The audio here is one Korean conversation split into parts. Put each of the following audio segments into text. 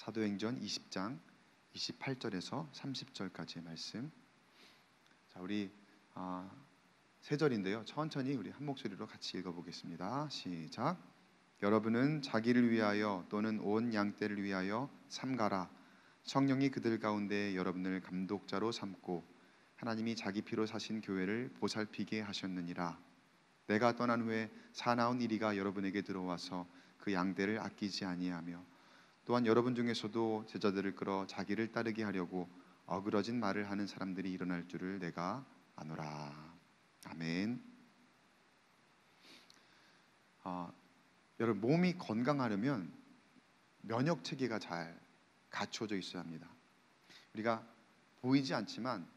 사도행전 20장 28절에서 30절까지의 말씀. 자, 우리 세 절인데요. 천천히 우리 한 목소리로 같이 읽어보겠습니다. 시작. 여러분은 자기를 위하여 또는 온 양떼를 위하여 삼가라. 성령이 그들 가운데 여러분을 감독자로 삼고 하나님이 자기 피로 사신 교회를 보살피게 하셨느니라. 내가 떠난 후에 사나운 이리가 여러분에게 들어와서 그 양떼를 아끼지 아니하며 또한 여러분 중에서도 제자들을 끌어 자기를 따르게 하려고 어그러진 말을 하는 사람들이 일어날 줄을 내가 아노라. 아멘. 여러분, 몸이 건강하려면 면역 체계가 잘 갖춰져 있어야 합니다. 우리가 보이지 않지만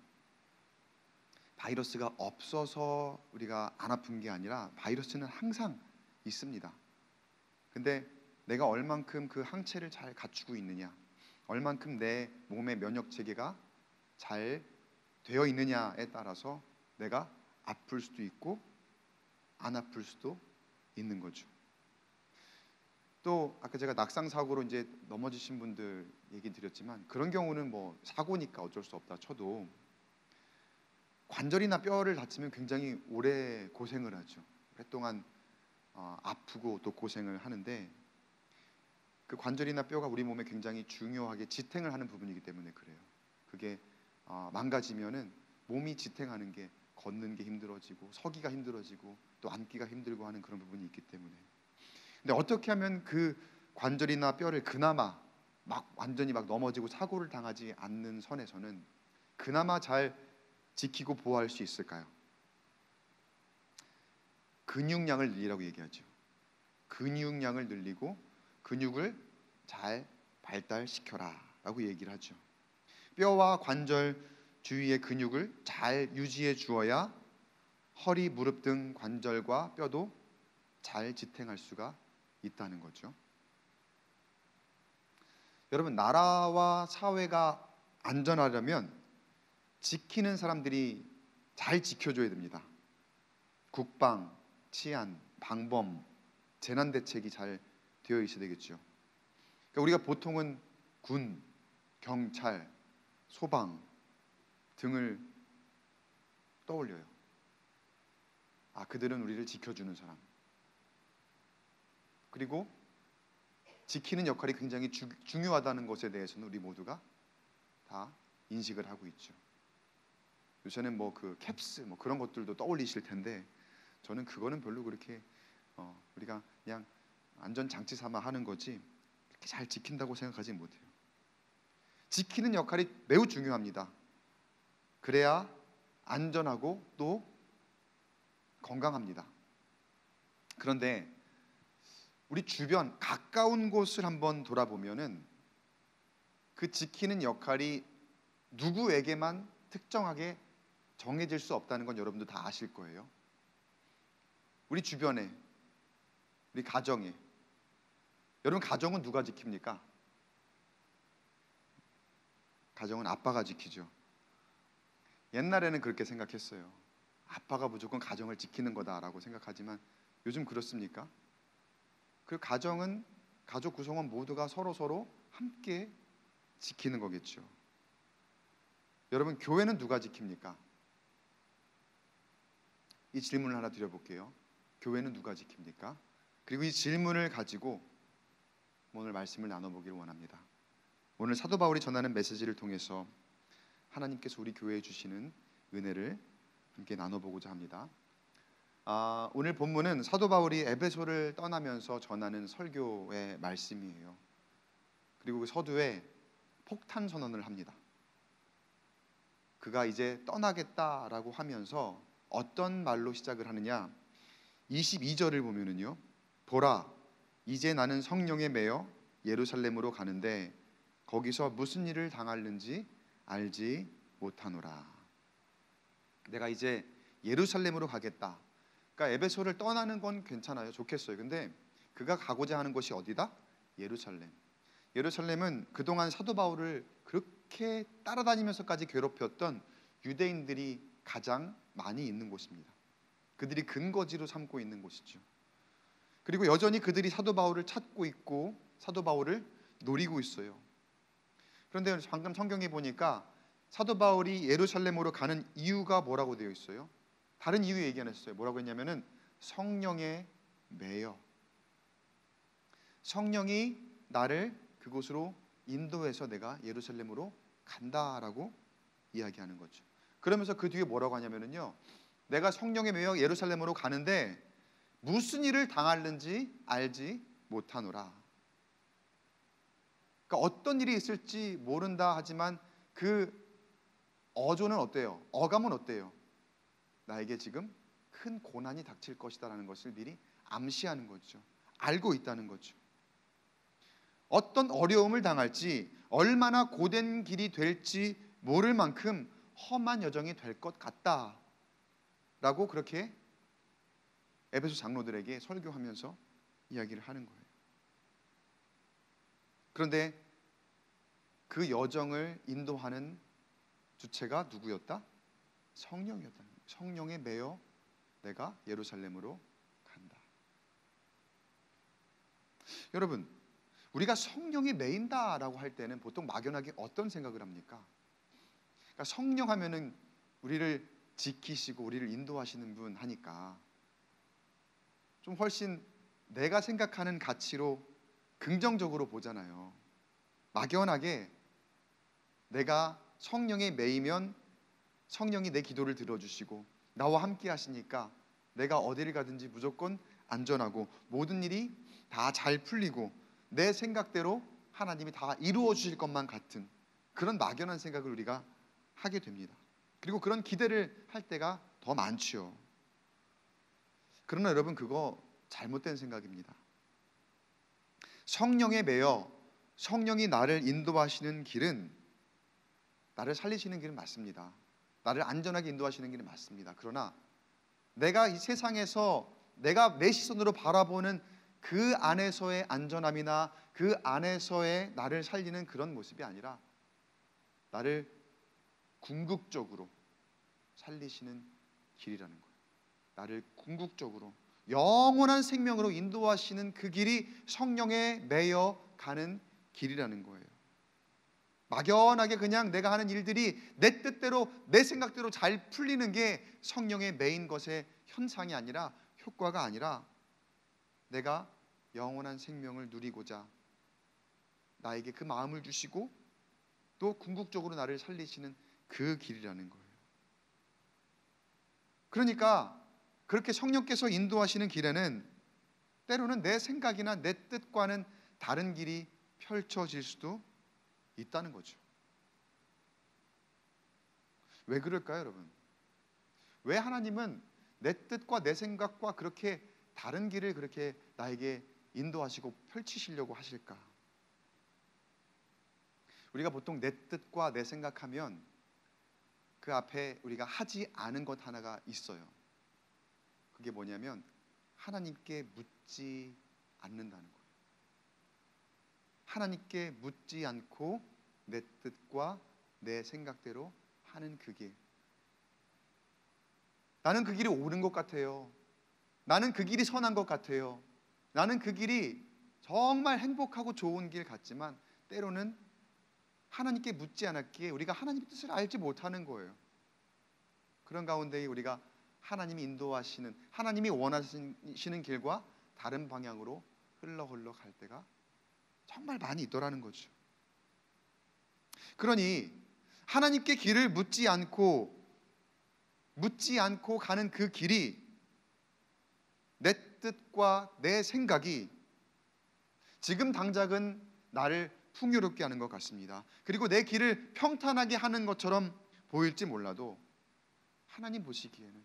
바이러스가 없어서 우리가 안 아픈 게 아니라 바이러스는 항상 있습니다. 근데 내가 얼만큼 그 항체를 잘 갖추고 있느냐, 얼만큼 내 몸의 면역 체계가 잘 되어 있느냐에 따라서 내가 아플 수도 있고 안 아플 수도 있는 거죠. 또 아까 제가 낙상 사고로 이제 넘어지신 분들 얘기 드렸지만, 그런 경우는 뭐 사고니까 어쩔 수 없다 쳐도 관절이나 뼈를 다치면 굉장히 오래 고생을 하죠. 오랫동안 아프고 또 고생을 하는데, 그 관절이나 뼈가 우리 몸에 굉장히 중요하게 지탱을 하는 부분이기 때문에 그래요. 그게 망가지면은 몸이 지탱하는 게, 걷는 게 힘들어지고 서기가 힘들어지고 또 앉기가 힘들고 하는 그런 부분이 있기 때문에. 근데 어떻게 하면 그 관절이나 뼈를 그나마 막 완전히 막 넘어지고 사고를 당하지 않는 선에서는 그나마 잘 지키고 보호할 수 있을까요? 근육량을 늘리라고 얘기하죠. 근육량을 늘리고 근육을 잘 발달시켜라 라고 얘기를 하죠. 뼈와 관절 주위의 근육을 잘 유지해 주어야 허리, 무릎 등 관절과 뼈도 잘 지탱할 수가 있다는 거죠. 여러분, 나라와 사회가 안전하려면 지키는 사람들이 잘 지켜줘야 됩니다. 국방, 치안, 방범, 재난대책이 잘 되어 있어야 되겠죠. 그러니까 우리가 보통은 군, 경찰, 소방 등을 떠올려요. 그들은 우리를 지켜주는 사람. 그리고 지키는 역할이 굉장히 중요하다는 것에 대해서는 우리 모두가 다 인식을 하고 있죠. 요새는 뭐 그 캡스 뭐 그런 것들도 떠올리실 텐데, 저는 그거는 별로 그렇게 우리가 그냥 안전 장치 삼아 하는 거지 그렇게 잘 지킨다고 생각하지 못해요. 지키는 역할이 매우 중요합니다. 그래야 안전하고 또 건강합니다. 그런데 우리 주변 가까운 곳을 한번 돌아보면은 그 지키는 역할이 누구에게만 특정하게 정해질 수 없다는 건 여러분도 다 아실 거예요. 우리 주변에, 우리 가정에. 여러분, 가정은 누가 지킵니까? 가정은 아빠가 지키죠. 옛날에는 그렇게 생각했어요. 아빠가 무조건 가정을 지키는 거다라고 생각하지만 요즘 그렇습니까? 그 가정은, 가족 구성원 모두가 서로 함께 지키는 거겠죠. 여러분, 교회는 누가 지킵니까? 이 질문을 하나 드려볼게요. 교회는 누가 지킵니까? 그리고 이 질문을 가지고 오늘 말씀을 나눠보기를 원합니다. 오늘 사도 바울이 전하는 메시지를 통해서 하나님께서 우리 교회에 주시는 은혜를 함께 나눠보고자 합니다. 오늘 본문은 사도 바울이 에베소를 떠나면서 전하는 설교의 말씀이에요. 그리고 그 서두에 폭탄 선언을 합니다. 그가 이제 떠나겠다라고 하면서 어떤 말로 시작을 하느냐, 22절을 보면은요, 보라, 이제 나는 성령에 매여 예루살렘으로 가는데 거기서 무슨 일을 당할는지 알지 못하노라. 내가 이제 예루살렘으로 가겠다. 그러니까 에베소를 떠나는 건 괜찮아요. 좋겠어요. 근데 그가 가고자 하는 곳이 어디다? 예루살렘. 예루살렘은 그동안 사도 바울을 그렇게 따라다니면서까지 괴롭혔던 유대인들이 가장 많이 있는 곳입니다. 그들이 근거지로 삼고 있는 곳이죠. 그리고 여전히 그들이 사도 바울을 찾고 있고 사도 바울을 노리고 있어요. 그런데 방금 성경에 보니까 사도 바울이 예루살렘으로 가는 이유가 뭐라고 되어 있어요? 다른 이유 얘기 안 했어요. 뭐라고 했냐면은 성령에 매여, 성령이 나를 그곳으로 인도해서 내가 예루살렘으로 간다라고 이야기하는 거죠. 그러면서 그 뒤에 뭐라고 하냐면은요, 내가 성령에 매여 예루살렘으로 가는데 무슨 일을 당할는지 알지 못하노라. 그러니까 어떤 일이 있을지 모른다 하지만 그 어조는 어때요? 어감은 어때요? 나에게 지금 큰 고난이 닥칠 것이다라는 것을 미리 암시하는 거죠. 알고 있다는 거죠. 어떤 어려움을 당할지, 얼마나 고된 길이 될지 모를 만큼 험한 여정이 될 것 같다라고 그렇게 에베소 장로들에게 설교하면서 이야기를 하는 거예요. 그런데 그 여정을 인도하는 주체가 누구였다? 성령이었다. 성령에 매여 내가 예루살렘으로 간다. 여러분, 우리가 성령에 매인다라고 할 때는 보통 막연하게 어떤 생각을 합니까? 그러니까 성령 하면은 우리를 지키시고 우리를 인도하시는 분 하니까 좀 훨씬 내가 생각하는 가치로 긍정적으로 보잖아요. 막연하게 내가 성령에 매이면 성령이 내 기도를 들어주시고 나와 함께 하시니까 내가 어디를 가든지 무조건 안전하고 모든 일이 다 잘 풀리고 내 생각대로 하나님이 다 이루어 주실 것만 같은 그런 막연한 생각을 우리가 하게 됩니다. 그리고 그런 기대를 할 때가 더 많죠. 그러나 여러분, 그거 잘못된 생각입니다. 성령에 매여 성령이 나를 인도하시는 길은, 나를 살리시는 길은 맞습니다. 나를 안전하게 인도하시는 길은 맞습니다. 그러나 내가 이 세상에서 내가 내 시선으로 바라보는 그 안에서의 안전함이나 그 안에서의 나를 살리는 그런 모습이 아니라 나를 궁극적으로 살리시는 길이라는 거예요. 나를 궁극적으로 영원한 생명으로 인도하시는 그 길이 성령에 매여 가는 길이라는 거예요. 막연하게 그냥 내가 하는 일들이 내 뜻대로 내 생각대로 잘 풀리는 게 성령에 매인 것의 현상이 아니라, 효과가 아니라, 내가 영원한 생명을 누리고자 나에게 그 마음을 주시고 또 궁극적으로 나를 살리시는 그 길이라는 거예요. 그러니까 그렇게 성령께서 인도하시는 길에는 때로는 내 생각이나 내 뜻과는 다른 길이 펼쳐질 수도 있다는 거죠. 왜 그럴까요, 여러분? 왜 하나님은 내 뜻과 내 생각과 그렇게 다른 길을 그렇게 나에게 인도하시고 펼치시려고 하실까? 우리가 보통 내 뜻과 내 생각하면 그 앞에 우리가 하지 않은 것 하나가 있어요. 그게 뭐냐면 하나님께 묻지 않는다는 거예요. 하나님께 묻지 않고 내 뜻과 내 생각대로 하는 그 길. 나는 그 길이 옳은 것 같아요. 나는 그 길이 선한 것 같아요. 나는 그 길이 정말 행복하고 좋은 길 같지만 때로는 하나님께 묻지 않았기에 우리가 하나님의 뜻을 알지 못하는 거예요. 그런 가운데 우리가 하나님이 인도하시는, 하나님이 원하시는 길과 다른 방향으로 흘러 갈 때가 정말 많이 있더라는 거죠. 그러니 하나님께 길을 묻지 않고 가는 그 길이, 내 뜻과 내 생각이 지금 당장은 나를 풍요롭게 하는 것 같습니다. 그리고 내 길을 평탄하게 하는 것처럼 보일지 몰라도 하나님 보시기에는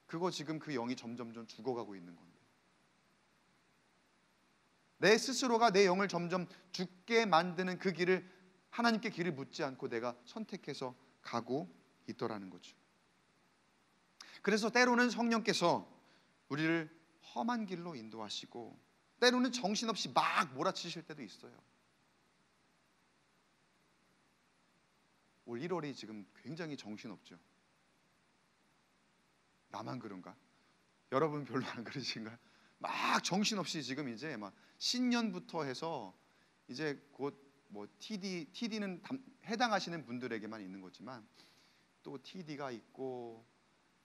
그거 지금 그 영이 점점 죽어가고 있는 건데, 내 스스로가 내 영을 점점 죽게 만드는 그 길을 하나님께 길을 묻지 않고 내가 선택해서 가고 있더라는 거죠. 그래서 때로는 성령께서 우리를 험한 길로 인도하시고 때로는 정신없이 막 몰아치실 때도 있어요. 올 1월이 지금 굉장히 정신없죠. 나만 그런가? 여러분 별로 안 그러신가요? 막 정신없이 지금 이제 막 신년부터 해서 이제 곧 뭐 TD는 해당하시는 분들에게만 있는 거지만 또 TD가 있고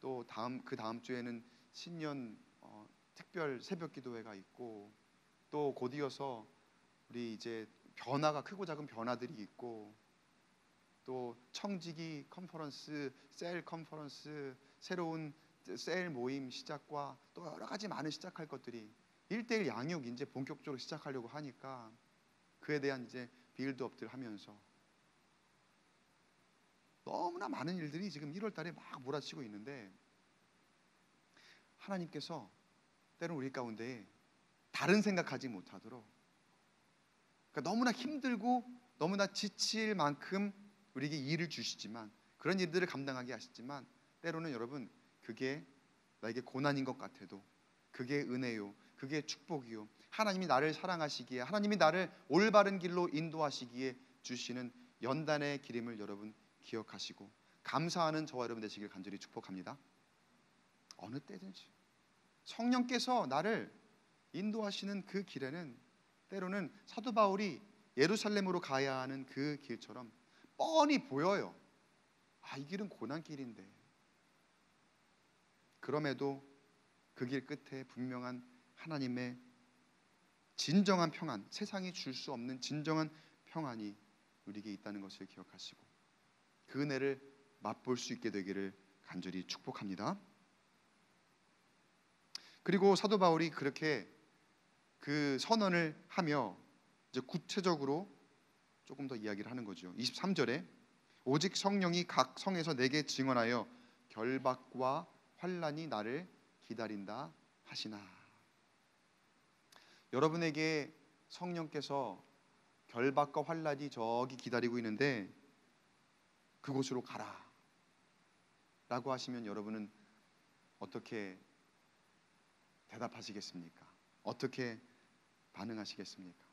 또 그 다음 주에는 신년 특별 새벽 기도회가 있고 또 곧 이어서 우리 이제 변화가 크고 작은 변화들이 있고 또 청지기 컨퍼런스, 셀 컨퍼런스, 새로운 셀 모임 시작과 또 여러 가지 많은 시작할 것들이 1:1 양육 이제 본격적으로 시작하려고 하니까 그에 대한 이제 빌드업들 하면서 너무나 많은 일들이 지금 1월 달에 막 몰아치고 있는데 하나님께서 때론 우리 가운데 다른 생각하지 못하도록 그러니까 너무나 힘들고 너무나 지칠 만큼 우리에게 일을 주시지만 그런 일들을 감당하게 하시지만 때로는 여러분 그게 나에게 고난인 것 같아도 그게 은혜요, 그게 축복이요, 하나님이 나를 사랑하시기에 하나님이 나를 올바른 길로 인도하시기에 주시는 연단의 기림을 여러분 기억하시고 감사하는 저와 여러분 되시길 간절히 축복합니다. 어느 때든지 성령께서 나를 인도하시는 그 길에는 때로는 사도 바울이 예루살렘으로 가야 하는 그 길처럼 뻔히 보여요. 이 길은 고난길인데 그럼에도 그 길 끝에 분명한 하나님의 진정한 평안, 세상이 줄 수 없는 진정한 평안이 우리에게 있다는 것을 기억하시고 그 은혜를 맛볼 수 있게 되기를 간절히 축복합니다. 그리고 사도 바울이 그렇게 그 선언을 하며 이제 구체적으로 조금 더 이야기를 하는 거죠. 23절에 오직 성령이 각 성에서 내게 증언하여 결박과 환난이 나를 기다린다 하시나. 여러분에게 성령께서 결박과 환난이 저기 기다리고 있는데 그곳으로 가라 라고 하시면 여러분은 어떻게 대답하시겠습니까? 어떻게 반응하시겠습니까?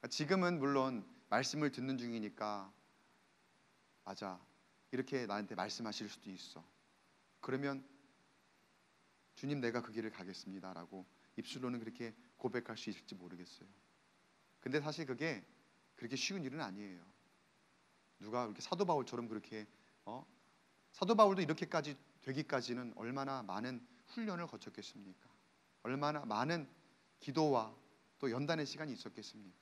지금은 물론 말씀을 듣는 중이니까 맞아 이렇게 나한테 말씀하실 수도 있어. 그러면 주님 내가 그 길을 가겠습니다 라고 입술로는 그렇게 고백할 수 있을지 모르겠어요. 근데 사실 그게 그렇게 쉬운 일은 아니에요. 누가 이렇게 사도 바울처럼 그렇게 사도 바울도 이렇게까지 되기까지는 얼마나 많은 훈련을 거쳤겠습니까? 얼마나 많은 기도와 또 연단의 시간이 있었겠습니까?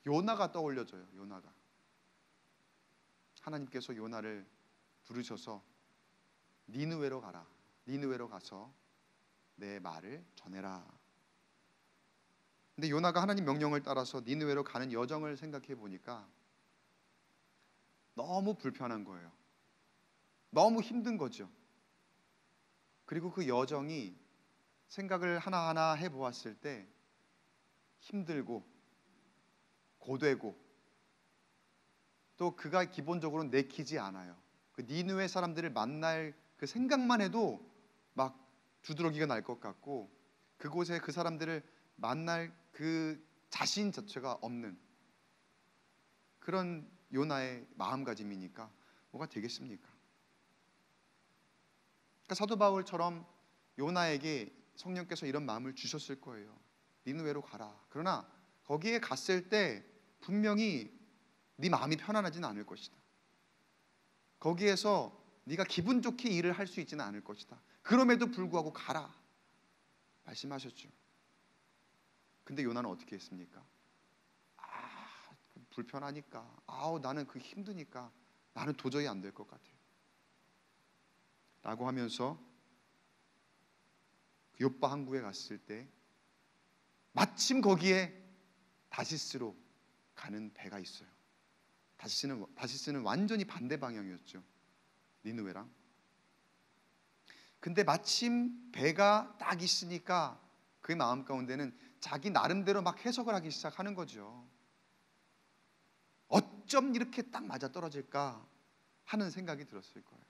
요나가 떠올려져요. 요나가 하나님께서 요나를 부르셔서 니느웨로 가라. 니느웨로 가서 내 말을 전해라. 근데 요나가 하나님 명령을 따라서 니느웨로 가는 여정을 생각해 보니까 너무 불편한 거예요. 너무 힘든 거죠. 그리고 그 여정이 생각을 하나하나 해보았을 때 힘들고 고되고 또 그가 기본적으로 내키지 않아요. 그 니느웨 사람들을 만날 그 생각만 해도 막 두드러기가 날 것 같고 그곳에 그 사람들을 만날 그 자신 자체가 없는 그런 요나의 마음가짐이니까 뭐가 되겠습니까? 그러니까 사도 바울처럼 요나에게 성령께서 이런 마음을 주셨을 거예요. 니느웨로 가라. 그러나 거기에 갔을 때 분명히 네 마음이 편안하지는 않을 것이다. 거기에서 네가 기분 좋게 일을 할 수 있지는 않을 것이다. 그럼에도 불구하고 가라 말씀하셨죠. 근데 요나는 어떻게 했습니까? 불편하니까 나는 그 힘드니까 나는 도저히 안 될 것 같아요 라고 하면서 그 요빠 항구에 갔을 때 마침 거기에 다시스로 가는 배가 있어요. 다시스는 완전히 반대 방향이었죠. 니느웨랑. 근데 마침 배가 딱 있으니까 그의 마음 가운데는 자기 나름대로 막 해석을 하기 시작하는 거죠. 어쩜 이렇게 딱 맞아 떨어질까 하는 생각이 들었을 거예요.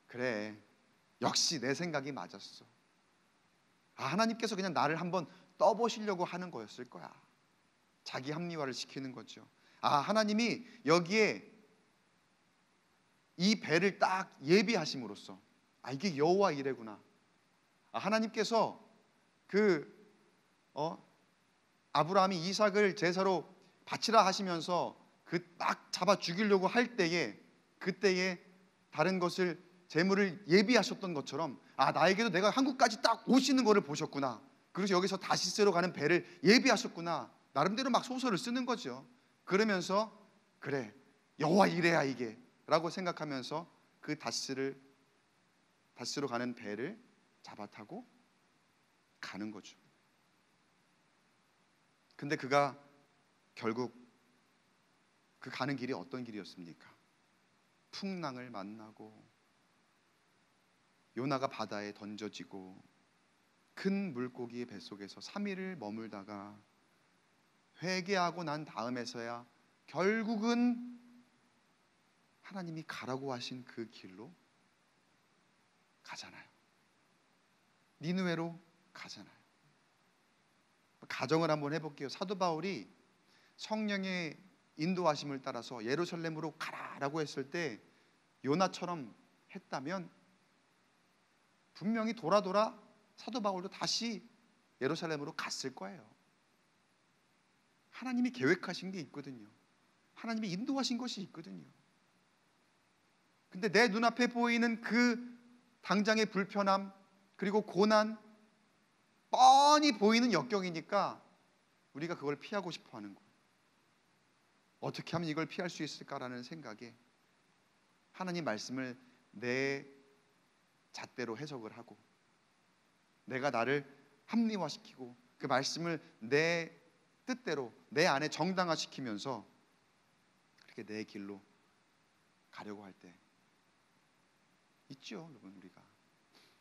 그래, 역시 내 생각이 맞았어. 하나님께서 그냥 나를 한번 떠보시려고 하는 거였을 거야. 자기 합리화를 시키는 거죠. 하나님이 여기에 이 배를 딱 예비하심으로써 이게 여호와 이레구나. 하나님께서 그 아브라함이 이삭을 제사로 바치라 하시면서 그 막 잡아 죽이려고 할 때에 그때에 다른 것을 재물을 예비하셨던 것처럼 나에게도 내가 한국까지 딱 오시는 거를 보셨구나. 그래서 여기서 다시스로 가는 배를 예비하셨구나. 나름대로 막 소설을 쓰는 거죠. 그러면서 그래 여호와 이래야 이게 라고 생각하면서 그 다시스로 가는 배를 잡아 타고 가는 거죠. 근데 그가 결국 그 가는 길이 어떤 길이었습니까? 풍랑을 만나고 요나가 바다에 던져지고 큰 물고기의 뱃속에서 3일을 머물다가 회개하고 난 다음에서야 결국은 하나님이 가라고 하신 그 길로 가잖아요. 니느웨로 가잖아요. 가정을 한번 해볼게요. 사도 바울이 성령의 인도하심을 따라서 예루살렘으로 가라라고 했을 때 요나처럼 했다면 분명히 돌아 사도 바울도 다시 예루살렘으로 갔을 거예요. 하나님이 계획하신 게 있거든요. 하나님이 인도하신 것이 있거든요. 근데 내 눈앞에 보이는 그 당장의 불편함 그리고 고난 뻔히 보이는 역경이니까 우리가 그걸 피하고 싶어 하는 거예요. 어떻게 하면 이걸 피할 수 있을까라는 생각에 하나님 말씀을 내 잣대로 해석을 하고 내가 나를 합리화시키고 그 말씀을 내 뜻대로 내 안에 정당화시키면서 그렇게 내 길로 가려고 할 때 있죠, 여러분. 우리가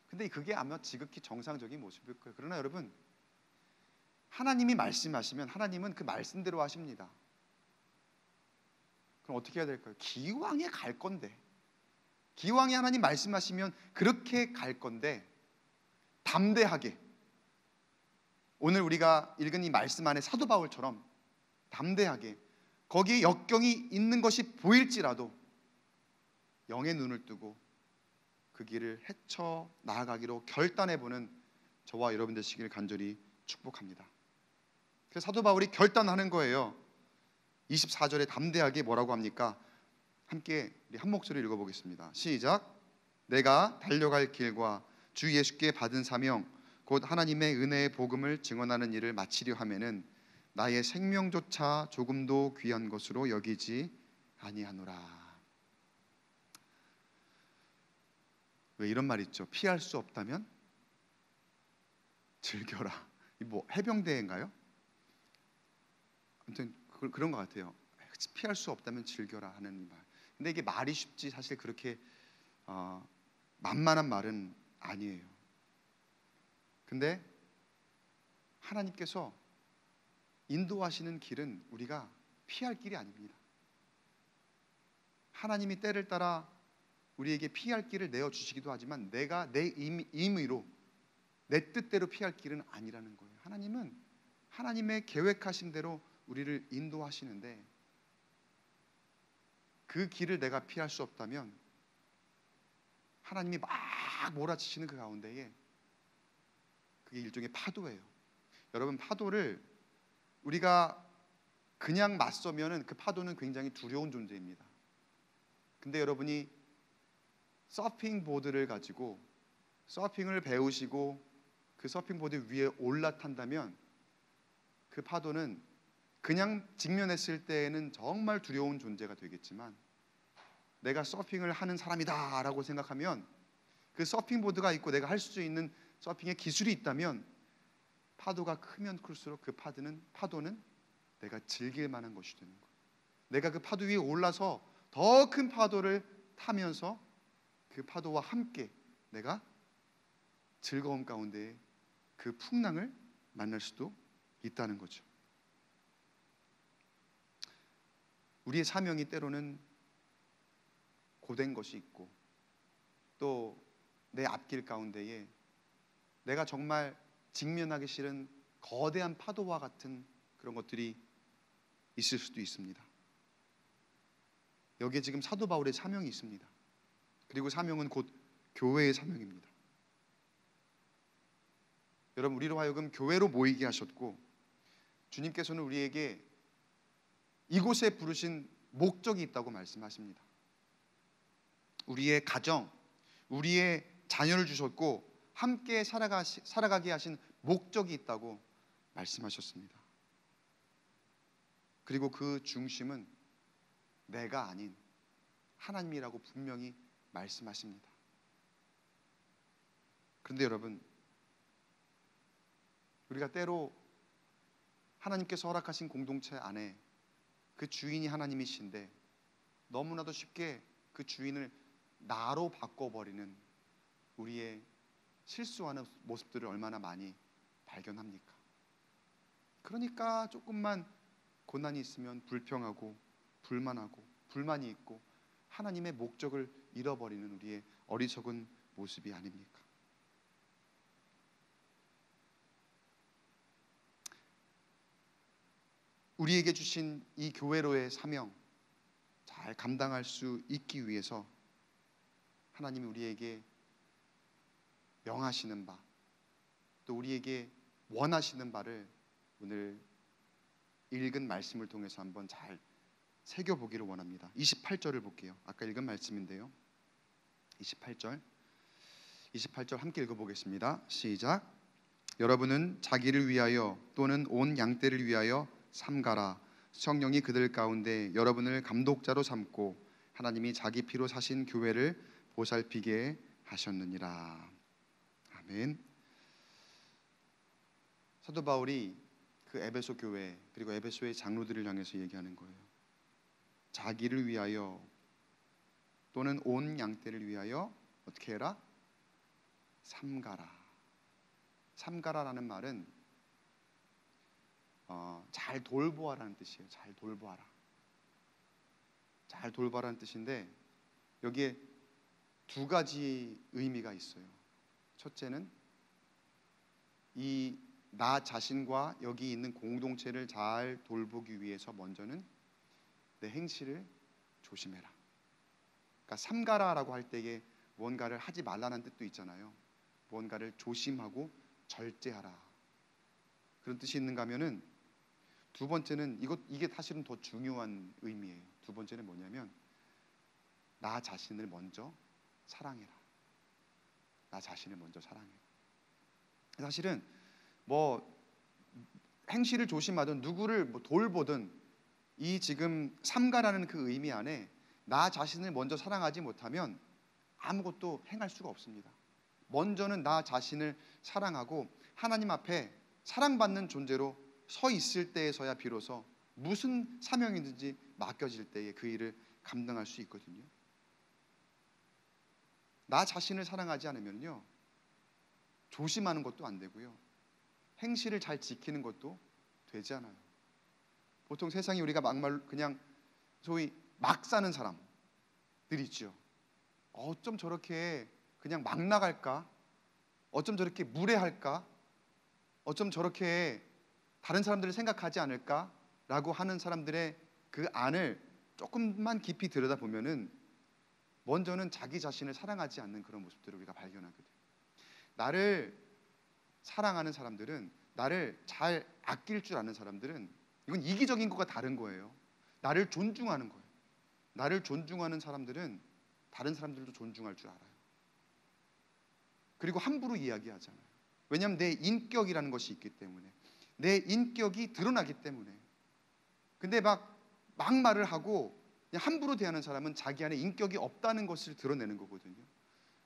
근데 그게 아마 지극히 정상적인 모습일 거예요. 그러나 여러분, 하나님이 말씀하시면 하나님은 그 말씀대로 하십니다. 그럼 어떻게 해야 될까요? 기왕에 갈 건데, 기왕에 하나님 말씀하시면 그렇게 갈 건데 담대하게, 오늘 우리가 읽은 이 말씀 안에 사도 바울처럼 담대하게 거기에 역경이 있는 것이 보일지라도 영의 눈을 뜨고 그 길을 헤쳐 나아가기로 결단해보는 저와 여러분 되시기를 간절히 축복합니다. 그래서 사도 바울이 결단하는 거예요. 24절에 담대하게 뭐라고 합니까? 함께 우리 한 목소리 읽어보겠습니다. 시작. 내가 달려갈 길과 주 예수께 받은 사명 곧 하나님의 은혜의 복음을 증언하는 일을 마치려 하면은 나의 생명조차 조금도 귀한 것으로 여기지 아니하노라. 왜 이런 말 있죠? 피할 수 없다면 즐겨라. 뭐 해병대인가요? 아무튼 그런 것 같아요. 피할 수 없다면 즐겨라 하는 말. 근데 이게 말이 쉽지 사실 그렇게 만만한 말은 아니에요. 근데 하나님께서 인도하시는 길은 우리가 피할 길이 아닙니다. 하나님이 때를 따라 우리에게 피할 길을 내어주시기도 하지만 내가 내 임의로 내 뜻대로 피할 길은 아니라는 거예요. 하나님은 하나님의 계획하신 대로 우리를 인도하시는데 그 길을 내가 피할 수 없다면 하나님이 막 몰아치시는 그 가운데에 그게 일종의 파도예요. 여러분, 파도를 우리가 그냥 맞서면은 그 파도는 굉장히 두려운 존재입니다. 근데 여러분이 서핑 보드를 가지고 서핑을 배우시고 그 서핑 보드 위에 올라탄다면 그 파도는 그냥 직면했을 때에는 정말 두려운 존재가 되겠지만 내가 서핑을 하는 사람이다 라고 생각하면 그 서핑 보드가 있고 내가 할 수 있는 서핑의 기술이 있다면 파도가 크면 클수록 그 파도는 내가 즐길 만한 것이 되는 거예요. 내가 그 파도 위에 올라서 더 큰 파도를 타면서 그 파도와 함께 내가 즐거움 가운데 그 풍랑을 만날 수도 있다는 거죠. 우리의 사명이 때로는 고된 것이 있고 또 내 앞길 가운데에 내가 정말 직면하기 싫은 거대한 파도와 같은 그런 것들이 있을 수도 있습니다. 여기에 지금 사도 바울의 사명이 있습니다. 그리고 사명은 곧 교회의 사명입니다. 여러분, 우리로 하여금 교회로 모이게 하셨고, 주님께서는 우리에게 이곳에 부르신 목적이 있다고 말씀하십니다. 우리의 가정, 우리의 자녀를 주셨고 함께 살아가게 하신 목적이 있다고 말씀하셨습니다. 그리고 그 중심은 내가 아닌 하나님이라고 분명히 말씀하십니다. 그런데 여러분, 우리가 때로 하나님께서 허락하신 공동체 안에 그 주인이 하나님이신데 너무나도 쉽게 그 주인을 나로 바꿔버리는 우리의 실수하는 모습들을 얼마나 많이 발견합니까? 그러니까 조금만 고난이 있으면 불평하고 불만하고 불만이 있고 하나님의 목적을 잃어버리는 우리의 어리석은 모습이 아닙니까? 우리에게 주신 이 교회로의 사명 잘 감당할 수 있기 위해서 하나님이 우리에게 명하시는 바, 또 우리에게 원하시는 바를 오늘 읽은 말씀을 통해서 한번 잘 새겨보기를 원합니다. 28절을 볼게요. 아까 읽은 말씀인데요. 28절 함께 읽어보겠습니다. 시작. 여러분은 자기를 위하여 또는 온 양떼를 위하여 삼가라. 성령이 그들 가운데 여러분을 감독자로 삼고 하나님이 자기 피로 사신 교회를 보살피게 하셨느니라. 아멘. 사도 바울이 그 에베소 교회 그리고 에베소의 장로들을 향해서 얘기하는 거예요. 자기를 위하여 또는 온 양떼를 위하여 어떻게 해라? 삼가라. 삼가라라는 말은 잘 돌보아라는 뜻이에요. 잘 돌보아라. 잘 돌보아라는 뜻인데 여기에 두 가지 의미가 있어요. 첫째는 이 나 자신과 여기 있는 공동체를 잘 돌보기 위해서 먼저는 내 행실을 조심해라. 그러니까 삼가라라고 할 때에 무언가를 하지 말라는 뜻도 있잖아요. 무언가를 조심하고 절제하라. 그런 뜻이 있는가 하면은 두 번째는 이게 사실은 더 중요한 의미예요. 두 번째는 뭐냐면 나 자신을 먼저 사랑해라. 나 자신을 먼저 사랑해라. 사실은 뭐 행실을 조심하든 누구를 뭐 돌보든 이 지금 삼가라는 그 의미 안에 나 자신을 먼저 사랑하지 못하면 아무것도 행할 수가 없습니다. 먼저는 나 자신을 사랑하고 하나님 앞에 사랑받는 존재로 서 있을 때에서야 비로소 무슨 사명이든지 맡겨질 때에 그 일을 감당할 수 있거든요. 나 자신을 사랑하지 않으면요, 조심하는 것도 안 되고요, 행실을 잘 지키는 것도 되지 않아요. 보통 세상에 우리가 막말 그냥 소위 막 사는 사람들 있죠. 어쩜 저렇게 그냥 막 나갈까? 어쩜 저렇게 무례할까? 어쩜 저렇게 다른 사람들을 생각하지 않을까? 라고 하는 사람들의 그 안을 조금만 깊이 들여다보면은 먼저는 자기 자신을 사랑하지 않는 그런 모습들을 우리가 발견하거든요. 나를 사랑하는 사람들은, 나를 잘 아낄 줄 아는 사람들은 이건 이기적인 것과 다른 거예요. 나를 존중하는 거예요. 나를 존중하는 사람들은 다른 사람들도 존중할 줄 알아요. 그리고 함부로 이야기하잖아요. 왜냐하면 내 인격이라는 것이 있기 때문에, 내 인격이 드러나기 때문에. 근데 막 말을 하고 그냥 함부로 대하는 사람은 자기 안에 인격이 없다는 것을 드러내는 거거든요.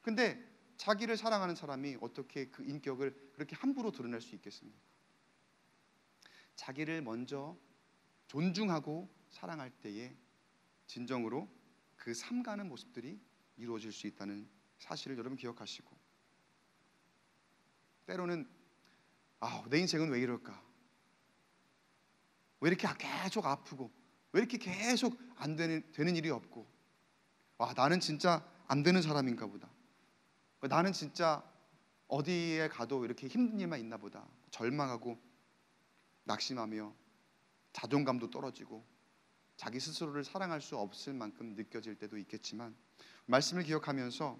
근데 자기를 사랑하는 사람이 어떻게 그 인격을 그렇게 함부로 드러낼 수 있겠습니까? 자기를 먼저 존중하고 사랑할 때에 진정으로 그 삼가는 모습들이 이루어질 수 있다는 사실을 여러분 기억하시고, 때로는 내 인생은 왜 이럴까? 왜 이렇게 계속 아프고, 왜 이렇게 계속 안 되는 일이 없고, 나는 진짜 안 되는 사람인가 보다. 나는 진짜 어디에 가도 이렇게 힘든 일만 있나 보다. 절망하고 낙심하며 자존감도 떨어지고 자기 스스로를 사랑할 수 없을 만큼 느껴질 때도 있겠지만, 말씀을 기억하면서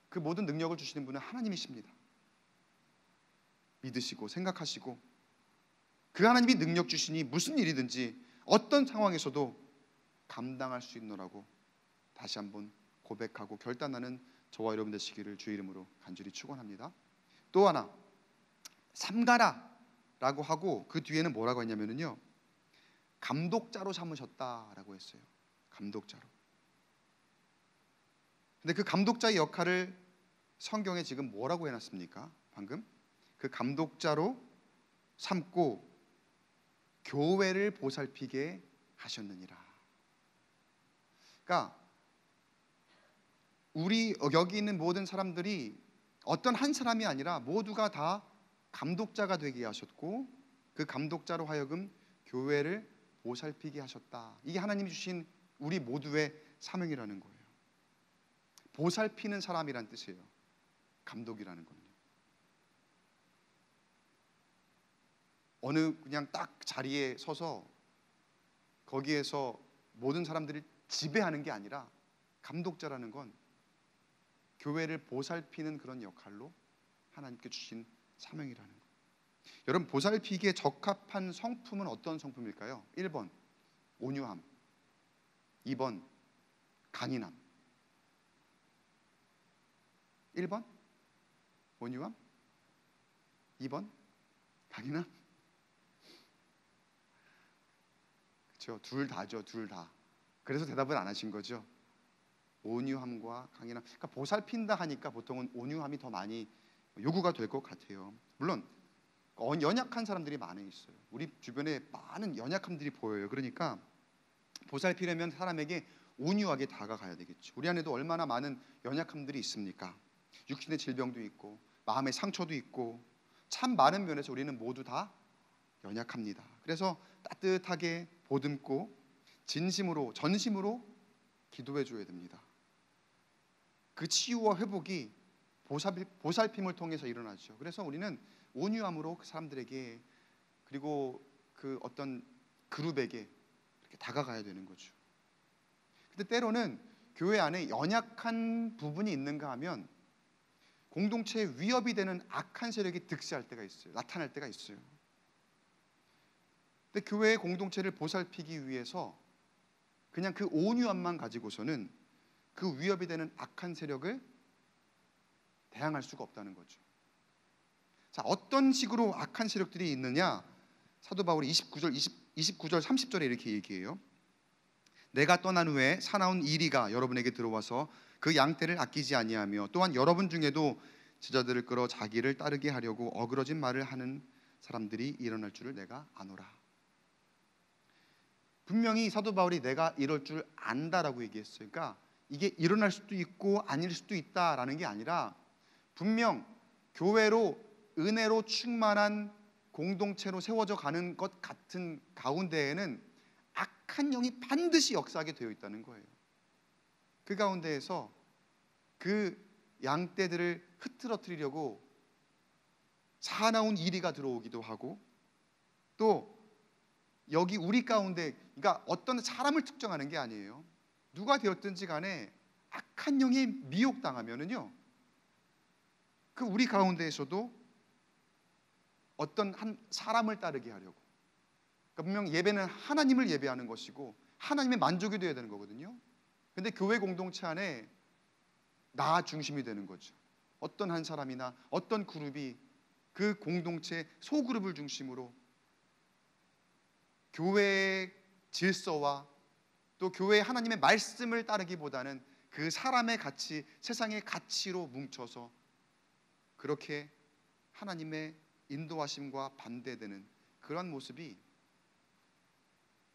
그 모든 능력을 주시는 분은 하나님이십니다. 믿으시고 생각하시고 그 하나님이 능력 주시니 무슨 일이든지 어떤 상황에서도 감당할 수 있노라고 다시 한번 고백하고 결단하는 저와 여러분 되시기를 주의 이름으로 간절히 축원합니다. 또 하나 삼가라라고 하고 그 뒤에는 뭐라고 했냐면요, 감독자로 삼으셨다라고 했어요. 감독자로. 근데 그 감독자의 역할을 성경에 지금 뭐라고 해놨습니까? 방금 그 감독자로 삼고 교회를 보살피게 하셨느니라. 그러니까 우리 여기 있는 모든 사람들이 어떤 한 사람이 아니라 모두가 다 감독자가 되게 하셨고 그 감독자로 하여금 교회를 보살피게 하셨다. 이게 하나님이 주신 우리 모두의 사명이라는 거예요. 보살피는 사람이란 뜻이에요. 감독이라는 건요. 어느 그냥 딱 자리에 서서 거기에서 모든 사람들을 지배하는 게 아니라 감독자라는 건 교회를 보살피는 그런 역할로 하나님께 주신 사명이라는 거예요. 여러분, 보살피기에 적합한 성품은 어떤 성품일까요? 1번 온유함, 2번 강인함. 1번 온유함, 2번 강인함. 그렇죠, 둘 다죠, 둘 다. 그래서 대답을 안 하신 거죠. 온유함과 강인함. 그러니까 보살핀다 하니까 보통은 온유함이 더 많이 요구가 될 것 같아요. 물론 연약한 사람들이 많이 있어요. 우리 주변에 많은 연약함들이 보여요. 그러니까 보살피려면 사람에게 온유하게 다가가야 되겠죠. 우리 안에도 얼마나 많은 연약함들이 있습니까? 육신의 질병도 있고 마음의 상처도 있고 참 많은 면에서 우리는 모두 다 연약합니다. 그래서 따뜻하게 보듬고 진심으로 전심으로 기도해 줘야 됩니다. 그 치유와 회복이 보살핌을 통해서 일어나죠. 그래서 우리는 온유함으로 그 사람들에게 그리고 그 어떤 그룹에게 이렇게 다가가야 되는 거죠. 근데 때로는 교회 안에 연약한 부분이 있는가 하면 공동체에 위협이 되는 악한 세력이 득세할 때가 있어요. 나타날 때가 있어요. 근데 교회의 공동체를 보살피기 위해서 그냥 그 온유함만 가지고서는 그 위협이 되는 악한 세력을 대항할 수가 없다는 거죠. 자, 어떤 식으로 악한 세력들이 있느냐? 사도 바울이 29절 30절에 이렇게 얘기해요. 내가 떠난 후에 사나운 이리가 여러분에게 들어와서 그 양떼를 아끼지 아니하며 또한 여러분 중에도 제자들을 끌어 자기를 따르게 하려고 어그러진 말을 하는 사람들이 일어날 줄을 내가 아노라. 분명히 사도 바울이 내가 이럴 줄 안다라고 얘기했어요. 그러니까 이게 일어날 수도 있고 아닐 수도 있다라는 게 아니라 분명 교회로 은혜로 충만한 공동체로 세워져 가는 것 같은 가운데에는 악한 영이 반드시 역사하게 되어 있다는 거예요. 그 가운데에서 그 양떼들을 흐트러뜨리려고 사나운 이리가 들어오기도 하고 또 여기 우리 가운데, 그러니까 어떤 사람을 특정하는 게 아니에요. 누가 되었든지 간에 악한 영에 미혹당하면은요, 그 우리 가운데에서도 어떤 한 사람을 따르게 하려고. 그러니까 분명 예배는 하나님을 예배하는 것이고 하나님의 만족이 되어야 되는 거거든요. 근데 교회 공동체 안에 나 중심이 되는 거죠. 어떤 한 사람이나 어떤 그룹이 그 공동체 소그룹을 중심으로 교회의 질서와 또 교회의 하나님의 말씀을 따르기보다는 그 사람의 가치, 세상의 가치로 뭉쳐서 그렇게 하나님의 인도하심과 반대되는 그런 모습이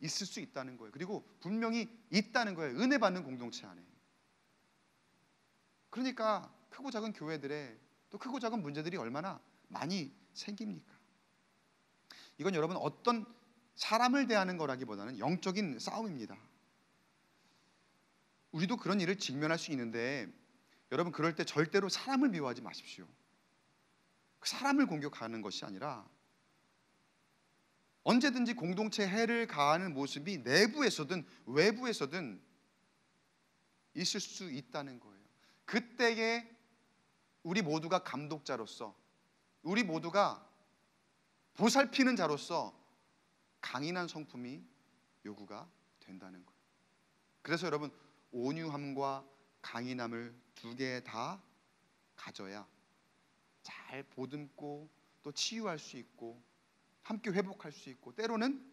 있을 수 있다는 거예요. 그리고 분명히 있다는 거예요. 은혜 받는 공동체 안에. 그러니까 크고 작은 교회들에 또 크고 작은 문제들이 얼마나 많이 생깁니까? 이건 여러분 어떤 사람을 대하는 거라기보다는 영적인 싸움입니다. 우리도 그런 일을 직면할 수 있는데 여러분 그럴 때 절대로 사람을 미워하지 마십시오. 그 사람을 공격하는 것이 아니라 언제든지 공동체에 해를 가하는 모습이 내부에서든 외부에서든 있을 수 있다는 거예요. 그때에 우리 모두가 감독자로서 우리 모두가 보살피는 자로서 강인한 성품이 요구가 된다는 거예요. 그래서 여러분, 온유함과 강인함을 두 개 다 가져야 잘 보듬고 또 치유할 수 있고 함께 회복할 수 있고, 때로는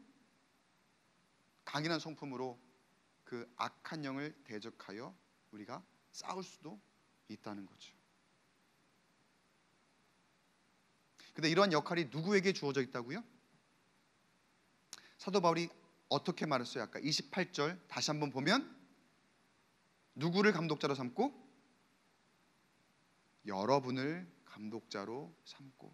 강인한 성품으로 그 악한 영을 대적하여 우리가 싸울 수도 있다는 거죠. 근데 이러한 역할이 누구에게 주어져 있다고요? 사도 바울이 어떻게 말했어요? 아까 28절 다시 한번 보면, 누구를 감독자로 삼고? 여러분을 감독자로 삼고.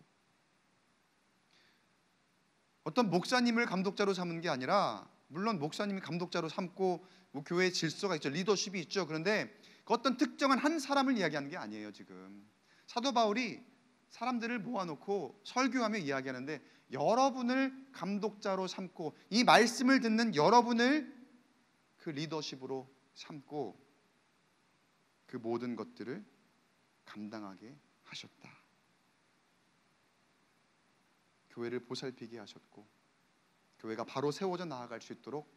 어떤 목사님을 감독자로 삼는 게 아니라, 물론 목사님이 감독자로 삼고 뭐 교회의 질서가 있죠, 리더십이 있죠. 그런데 그 어떤 특정한 한 사람을 이야기하는 게 아니에요. 지금 사도 바울이 사람들을 모아놓고 설교하며 이야기하는데, 여러분을 감독자로 삼고 이 말씀을 듣는 여러분을 그 리더십으로 삼고 그 모든 것들을 감당하게 하셨다. 교회를 보살피게 하셨고 교회가 바로 세워져 나아갈 수 있도록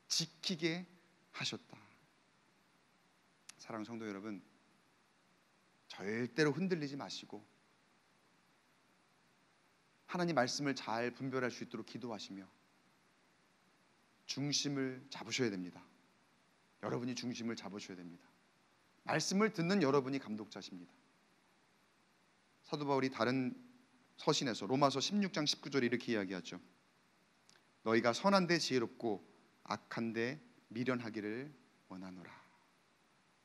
지키게 하셨다. 사랑하는 성도 여러분, 절대로 흔들리지 마시고 하나님 말씀을 잘 분별할 수 있도록 기도하시며 중심을 잡으셔야 됩니다. 여러분이 중심을 잡으셔야 됩니다. 말씀을 듣는 여러분이 감독자십니다. 사도 바울이 다른 서신에서 로마서 16장 19절에 이렇게 이야기하죠. 너희가 선한데 지혜롭고 악한데 미련하기를 원하노라.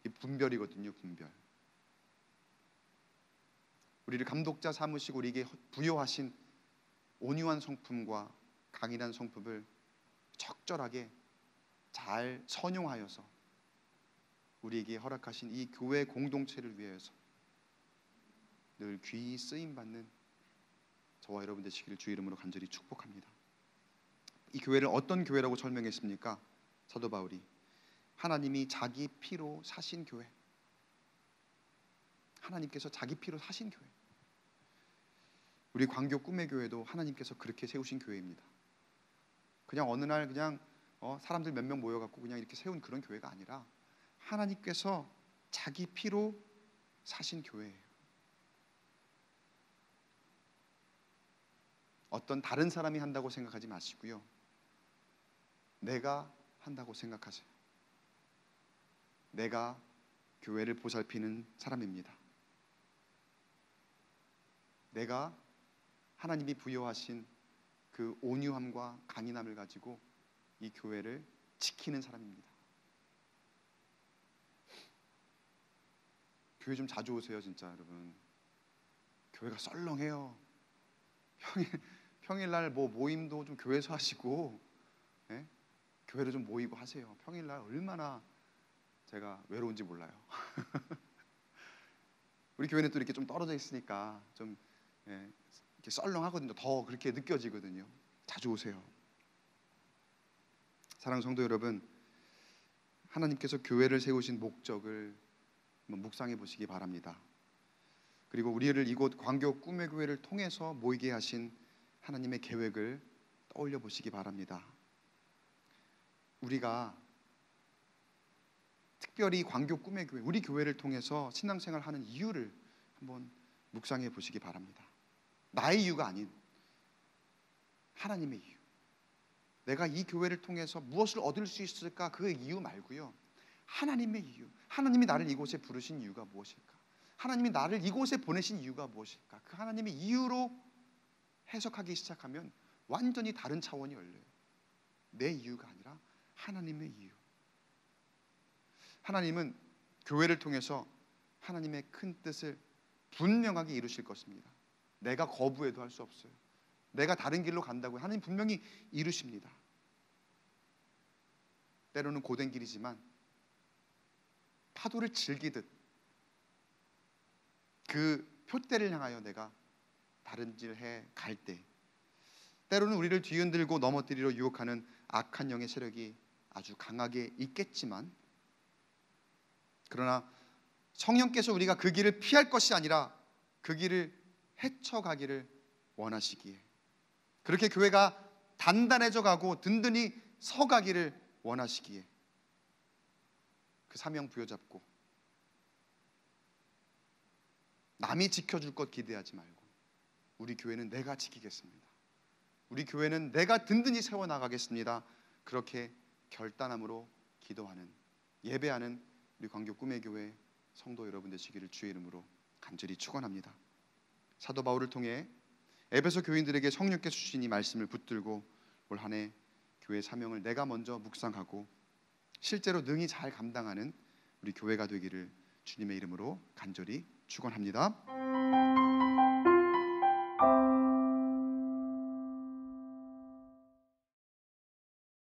이 분별이거든요. 분별. 우리를 감독자 삼으시고 우리에게 부여하신 온유한 성품과 강인한 성품을 적절하게 잘 선용하여서 우리에게 허락하신 이 교회 공동체를 위해서 늘 귀히 쓰임받는 저와 여러분 되시기를 주 이름으로 간절히 축복합니다. 이 교회를 어떤 교회라고 설명했습니까? 사도 바울이 하나님이 자기 피로 사신 교회, 하나님께서 자기 피로 사신 교회. 우리 광교 꿈의 교회도 하나님께서 그렇게 세우신 교회입니다. 그냥 어느 날 그냥 사람들 몇 명 모여갖고 그냥 이렇게 세운 그런 교회가 아니라 하나님께서 자기 피로 사신 교회예요. 어떤 다른 사람이 한다고 생각하지 마시고요, 내가 한다고 생각하세요. 내가 교회를 보살피는 사람입니다. 내가 하나님이 부여하신 그 온유함과 강인함을 가지고 이 교회를 지키는 사람입니다. 교회 좀 자주 오세요. 진짜 여러분, 교회가 썰렁해요. 평일날 뭐 모임도 좀 교회에서 하시고, 예? 교회로 좀 모이고 하세요. 평일날 얼마나 제가 외로운지 몰라요. 우리 교회는 또 이렇게 좀 떨어져 있으니까 좀 이렇게 썰렁하거든요. 더 그렇게 느껴지거든요. 자주 오세요. 사랑하는 성도 여러분, 하나님께서 교회를 세우신 목적을 한번 묵상해 보시기 바랍니다. 그리고 우리를 이곳 광교 꿈의 교회를 통해서 모이게 하신 하나님의 계획을 떠올려 보시기 바랍니다. 우리가 특별히 광교 꿈의 교회, 우리 교회를 통해서 신앙생활을 하는 이유를 한번 묵상해 보시기 바랍니다. 나의 이유가 아닌 하나님의 이유. 내가 이 교회를 통해서 무엇을 얻을 수 있을까, 그 이유 말고요, 하나님의 이유. 하나님이 나를 이곳에 부르신 이유가 무엇일까? 하나님이 나를 이곳에 보내신 이유가 무엇일까? 그 하나님의 이유로 해석하기 시작하면 완전히 다른 차원이 열려요. 내 이유가 아니라 하나님의 이유. 하나님은 교회를 통해서 하나님의 큰 뜻을 분명하게 이루실 것입니다. 내가 거부해도 할 수 없어요. 내가 다른 길로 간다고 하나님 분명히 이루십니다. 때로는 고된 길이지만 파도를 즐기듯 그 표대를 향하여 내가 다른 길 해 갈 때, 때로는 우리를 뒤흔들고 넘어뜨리려 유혹하는 악한 영의 세력이 아주 강하게 있겠지만, 그러나 성령께서 우리가 그 길을 피할 것이 아니라 그 길을 헤쳐가기를 원하시기에 그렇게 교회가 단단해져 가고 든든히 서가기를 원하시기에 그 사명 부여잡고 남이 지켜줄 것 기대하지 말고 우리 교회는 내가 지키겠습니다. 우리 교회는 내가 든든히 세워나가겠습니다. 그렇게 결단함으로 기도하는, 예배하는 우리 광교 꿈의 교회 성도 여러분 되시기를 주의 이름으로 간절히 축원합니다. 사도 바울을 통해 에베소 교인들에게 성령께 주신 이 말씀을 붙들고 올 한 해 교회 사명을 내가 먼저 묵상하고 실제로 능히 잘 감당하는 우리 교회가 되기를 주님의 이름으로 간절히 축원합니다.